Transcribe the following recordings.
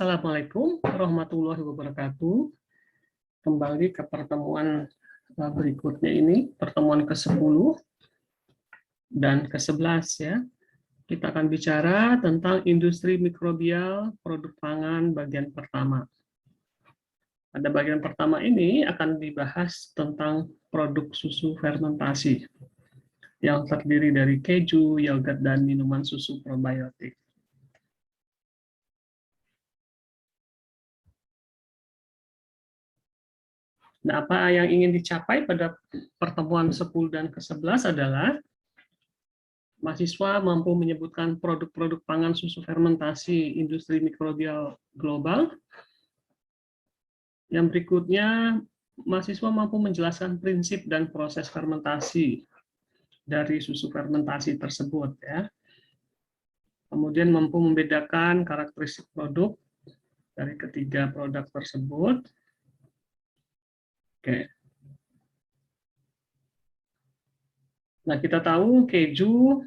Assalamualaikum warahmatullahi wabarakatuh. Kembali ke pertemuan berikutnya ini, pertemuan ke-10 dan ke-11 ya. Kita akan bicara tentang industri mikrobial produk pangan bagian pertama. Pada bagian pertama ini akan dibahas tentang produk susu fermentasi yang terdiri dari keju, yogurt, dan minuman susu probiotik. Nah, apa yang ingin dicapai pada pertemuan 10 dan ke-11 adalah mahasiswa mampu menyebutkan produk-produk pangan susu fermentasi industri mikrobial global. Yang berikutnya, mahasiswa mampu menjelaskan prinsip dan proses fermentasi dari susu fermentasi tersebut. Ya. Kemudian mampu membedakan karakteristik produk dari ketiga produk tersebut. Oke. Nah, kita tahu keju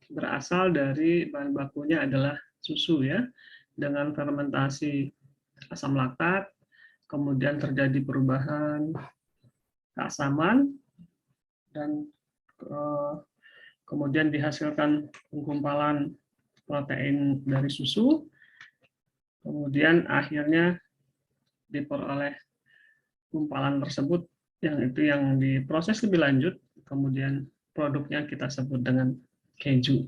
berasal dari bahan bakunya adalah susu ya, dengan fermentasi asam laktat, kemudian terjadi perubahan keasaman, dan kemudian dihasilkan penggumpalan protein dari susu, kemudian akhirnya diperoleh gumpalan tersebut yang diproses lebih lanjut, kemudian produknya kita sebut dengan keju.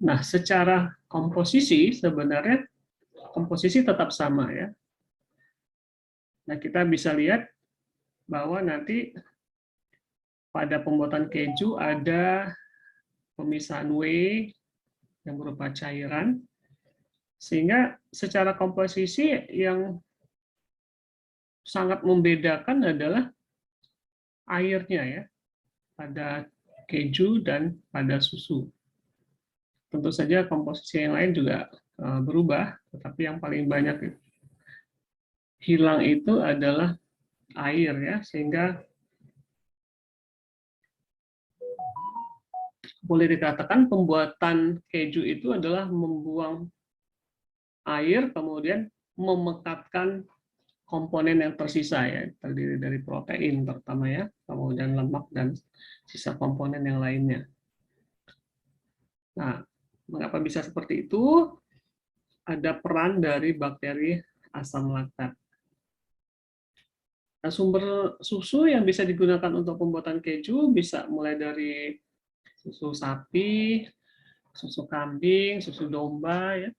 Nah, secara komposisi sebenarnya komposisi tetap sama ya. Nah, kita bisa lihat bahwa nanti pada pembuatan keju ada pemisahan whey yang berupa cairan, sehingga secara komposisi yang sangat membedakan adalah airnya ya, pada keju dan pada susu. Tentu saja komposisi yang lain juga berubah, tetapi yang paling banyak hilang itu adalah air ya, sehingga boleh dikatakan pembuatan keju itu adalah membuang air, kemudian memekatkan komponen yang tersisa ya, terdiri dari protein pertama ya, kemudian lemak dan sisa komponen yang lainnya. Nah, mengapa bisa seperti itu? Ada peran dari bakteri asam laktat. Nah, sumber susu yang bisa digunakan untuk pembuatan keju bisa mulai dari susu sapi, susu kambing, susu domba, ya,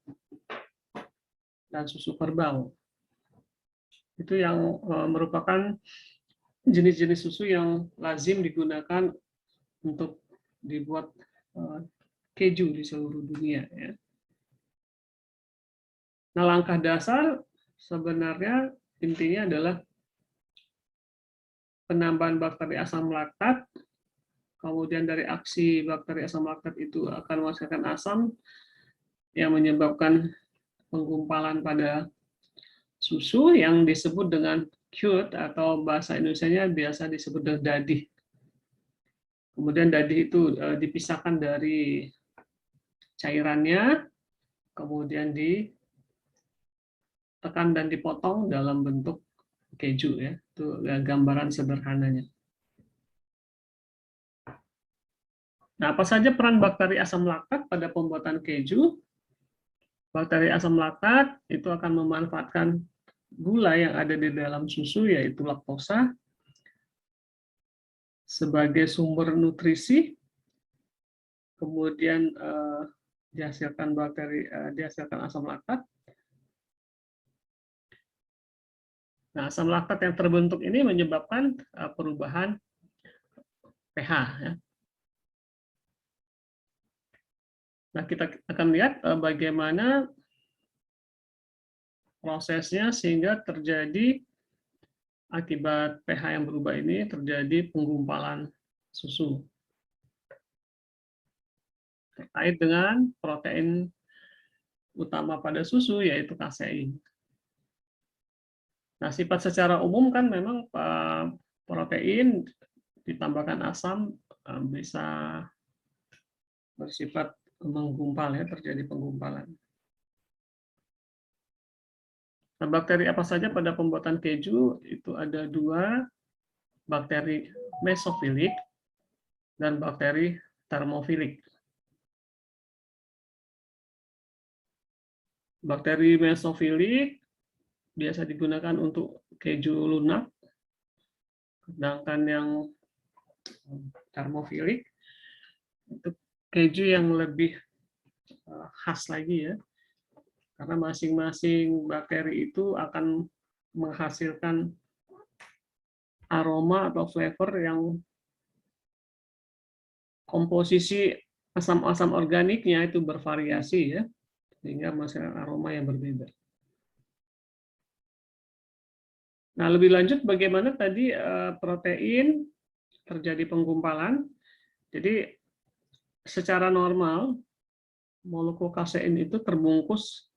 dan susu kerbau. Itu yang merupakan jenis-jenis susu yang lazim digunakan untuk dibuat keju di seluruh dunia. Ya. Nah, langkah dasar sebenarnya intinya adalah penambahan bakteri asam laktat, kemudian dari aksi bakteri asam laktat itu akan menghasilkan asam yang menyebabkan penggumpalan pada susu yang disebut dengan curd atau bahasa Indonesianya biasa disebut dengan dadih. Kemudian dadih itu dipisahkan dari cairannya, kemudian ditekan dan dipotong dalam bentuk keju ya. Itu gambaran sederhananya. Nah, apa saja peran bakteri asam laktat pada pembuatan keju? Bakteri asam laktat itu akan memanfaatkan gula yang ada di dalam susu, yaitu laktosa, sebagai sumber nutrisi, kemudian dihasilkan asam laktat. Nah, asam laktat yang terbentuk ini menyebabkan perubahan pH. Ya. Nah, kita akan lihat bagaimana prosesnya sehingga terjadi akibat pH yang berubah ini terjadi penggumpalan susu terkait dengan protein utama pada susu, yaitu kasein. Nah, sifat secara umum kan memang ditambahkan asam bisa bersifat menggumpal ya, terjadi penggumpalan. Nah, bakteri apa saja pada pembuatan keju? Itu ada 2, bakteri mesofilik dan bakteri termofilik. Bakteri mesofilik biasa digunakan untuk keju lunak, sedangkan yang termofilik itu keju yang lebih khas lagi ya, karena masing-masing bakteri itu akan menghasilkan aroma atau flavor yang komposisi asam-asam organiknya itu bervariasi ya, sehingga menghasilkan aroma yang berbeda. Nah, lebih lanjut bagaimana tadi protein terjadi penggumpalan. Jadi secara normal molekul kasein itu terbungkus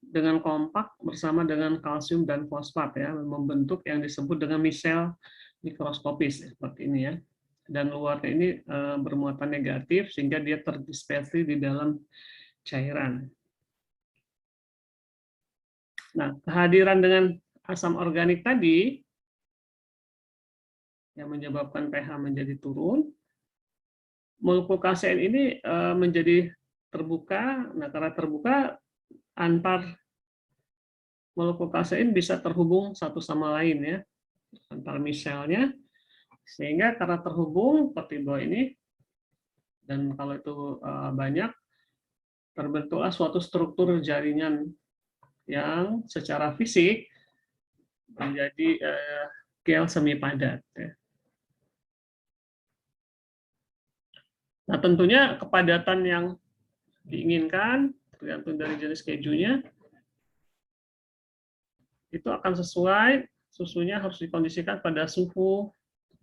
dengan kompak bersama dengan kalsium dan fosfat ya, membentuk yang disebut dengan misel mikroskopis seperti ini ya. Dan luarnya ini bermuatan negatif sehingga dia terdispersi di dalam cairan. Nah, kehadiran dengan asam organik tadi yang menyebabkan pH menjadi turun, molekul kasein ini menjadi terbuka. Nah, karena terbuka, antar molekul kasein bisa terhubung satu sama lain ya, antar miselnya, sehingga karena terhubung seperti bawah ini, dan kalau itu banyak, terbentuklah suatu struktur jaringan yang secara fisik menjadi gel semi padat. Ya. Nah, tentunya kepadatan yang diinginkan tergantung dari jenis kejunya, itu akan sesuai, susunya harus dikondisikan pada suhu,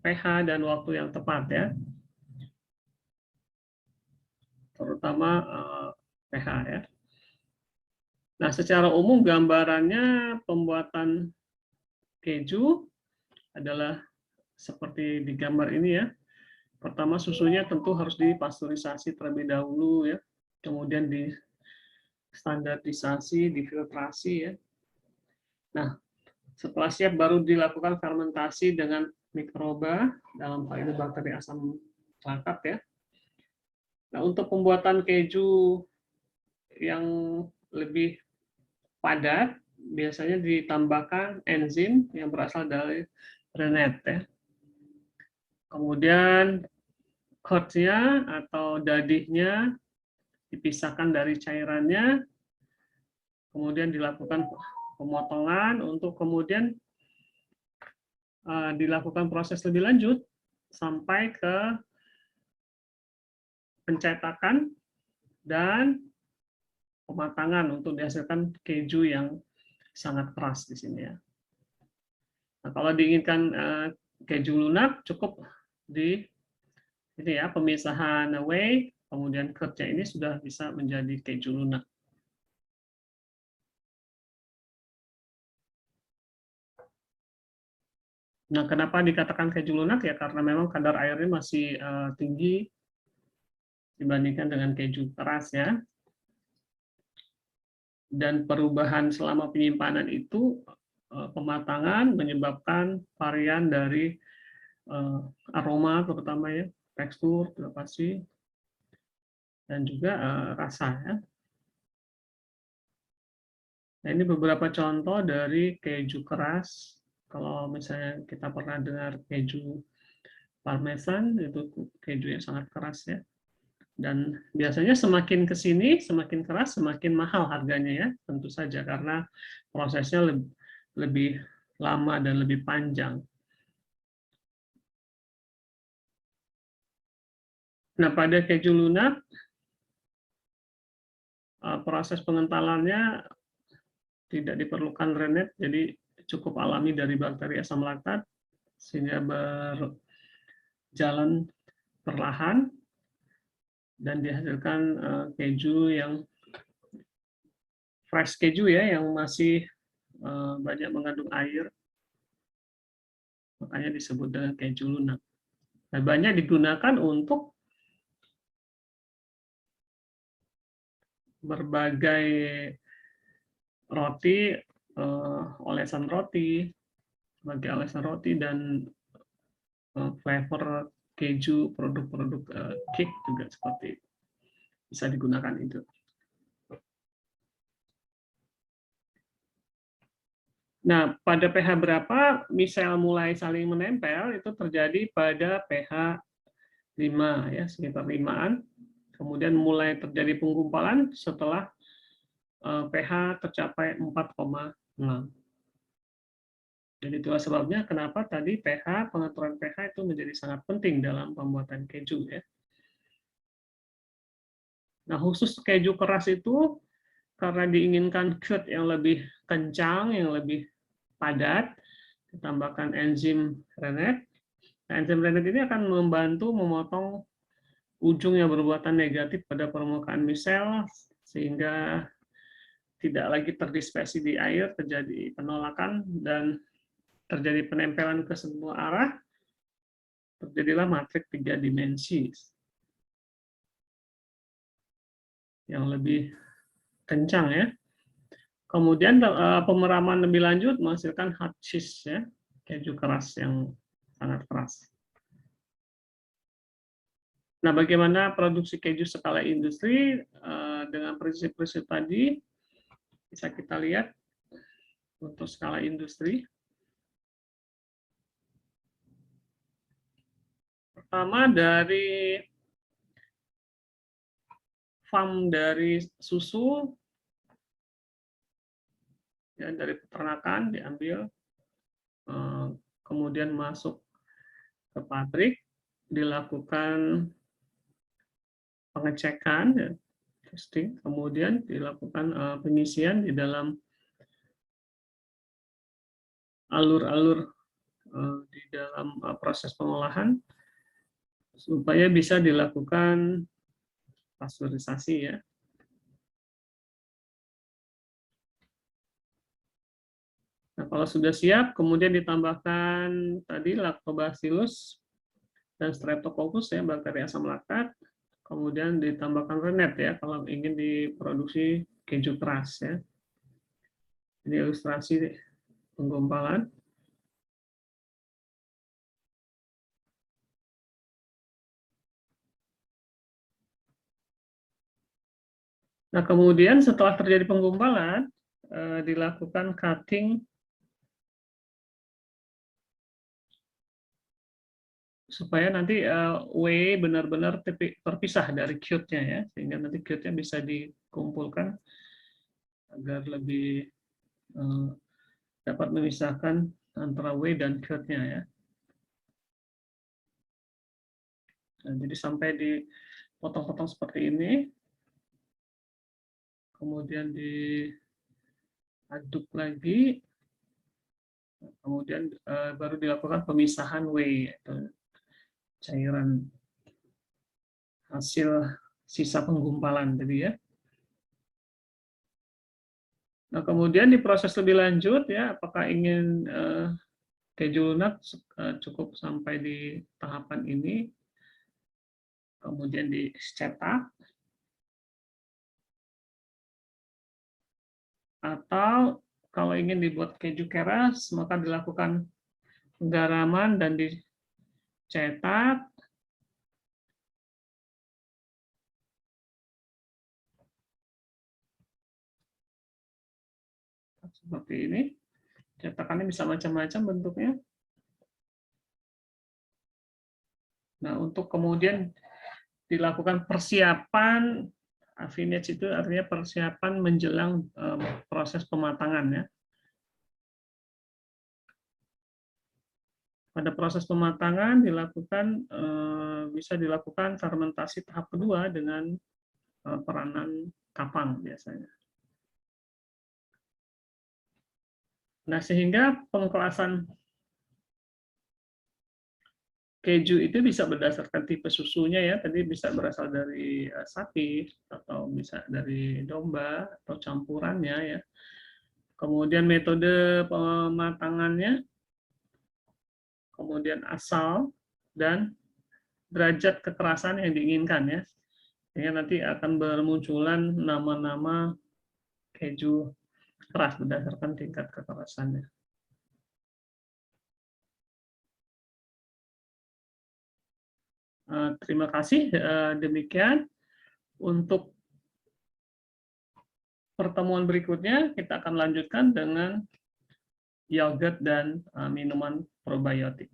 pH, dan waktu yang tepat ya. Terutama pH ya. Nah, secara umum gambarannya pembuatan keju adalah seperti di gambar ini ya. Pertama susunya tentu harus dipasteurisasi terlebih dahulu ya. Kemudian standarisasi, difiltrasi ya. Nah, setelah siap baru dilakukan fermentasi dengan mikroba, dalam hal ini bakteri asam laktat ya. Nah, untuk pembuatan keju yang lebih padat, biasanya ditambahkan enzim yang berasal dari rennet ya. Kemudian curd-nya atau dadihnya dipisahkan dari cairannya, kemudian dilakukan pemotongan untuk kemudian dilakukan proses lebih lanjut sampai ke pencetakan dan pematangan untuk dihasilkan keju yang sangat keras di sini ya. Nah, kalau diinginkan keju lunak cukup di ini ya, pemisahan whey, kemudian curd-nya ini sudah bisa menjadi keju lunak. Nah, kenapa dikatakan keju lunak ya? Karena memang kadar airnya masih tinggi dibandingkan dengan keju keras ya. Dan perubahan selama penyimpanan itu pematangan menyebabkan varian dari aroma terutama ya, tekstur pasti, dan juga rasa ya. Nah, ini beberapa contoh dari keju keras. Kalau misalnya kita pernah dengar keju parmesan, itu keju yang sangat keras ya. Dan biasanya semakin ke sini, semakin keras, semakin mahal harganya ya, tentu saja karena prosesnya lebih lama dan lebih panjang. Nah, pada keju lunak, proses pengentalannya tidak diperlukan rennet, jadi cukup alami dari bakteri asam laktat, sehingga berjalan perlahan, dan dihasilkan keju yang fresh keju ya, yang masih banyak mengandung air, makanya disebut dengan keju lunak. Nah, banyak digunakan untuk berbagai roti, olesan roti, sebagai olesan roti, dan flavor keju, produk-produk cake juga seperti itu. Bisa digunakan itu. Nah, pada pH berapa misel mulai saling menempel itu terjadi pada pH 5 ya, sekitar 5-an. Kemudian mulai terjadi penggumpalan setelah pH tercapai 4,6. Jadi itulah sebabnya kenapa tadi pH, pengaturan pH itu menjadi sangat penting dalam pembuatan keju ya. Nah, khusus keju keras itu karena diinginkan curd yang lebih kencang, yang lebih padat, ditambahkan enzim Rennet. Nah, enzim Rennet ini akan membantu memotong ujung yang berbuatan negatif pada permukaan misel sehingga tidak lagi terdispersi di air, terjadi penolakan dan terjadi penempelan ke semua arah, terjadilah matriks 3 dimensi yang lebih kencang ya. Kemudian pemeraman lebih lanjut menghasilkan hard cheese ya, keju keras yang sangat keras. Nah, bagaimana produksi keju skala industri dengan prinsip-prinsip tadi bisa kita lihat untuk skala industri. Pertama dari farm dari susu, ya, dari peternakan diambil, kemudian masuk ke pabrik, dilakukan pengecekan, ya, testing, kemudian dilakukan pengisian di dalam alur-alur di dalam proses pengolahan supaya bisa dilakukan pasteurisasi ya. Nah, kalau sudah siap, kemudian ditambahkan tadi Lactobacillus dan Streptococcus ya, bakteri asam laktat, kemudian ditambahkan Rennet ya kalau ingin diproduksi keju keras ya. Ini ilustrasi penggumpalan. Nah, kemudian setelah terjadi penggumpalan, dilakukan cutting supaya nanti whey benar-benar terpisah dari cute-nya ya, sehingga nanti cute-nya bisa dikumpulkan agar lebih dapat memisahkan antara whey dan cute-nya ya. Nah, jadi sampai dipotong-potong seperti ini, kemudian diaduk lagi, kemudian baru dilakukan pemisahan whey atau cairan hasil sisa penggumpalan tadi ya. Nah, kemudian diproses lebih lanjut ya, apakah ingin keju lunak cukup sampai di tahapan ini, kemudian dicetak, atau kalau ingin dibuat keju keras maka dilakukan penggaraman dan dicetak. Seperti ini. Cetakannya bisa macam-macam bentuknya. Nah, untuk kemudian dilakukan persiapan, affinage itu artinya persiapan menjelang proses pematangan ya. Pada proses pematangan bisa dilakukan fermentasi tahap kedua dengan peranan kapang biasanya. Nah, sehingga pengkelasan keju itu bisa berdasarkan tipe susunya ya, tadi bisa berasal dari sapi atau bisa dari domba atau campurannya ya. Kemudian metode pematangannya, kemudian asal dan derajat kekerasan yang diinginkan ya. Sehingga nanti akan bermunculan nama-nama keju keras berdasarkan tingkat kekerasannya. Terima kasih. Demikian untuk pertemuan berikutnya, kita akan lanjutkan dengan yogurt dan minuman probiotik.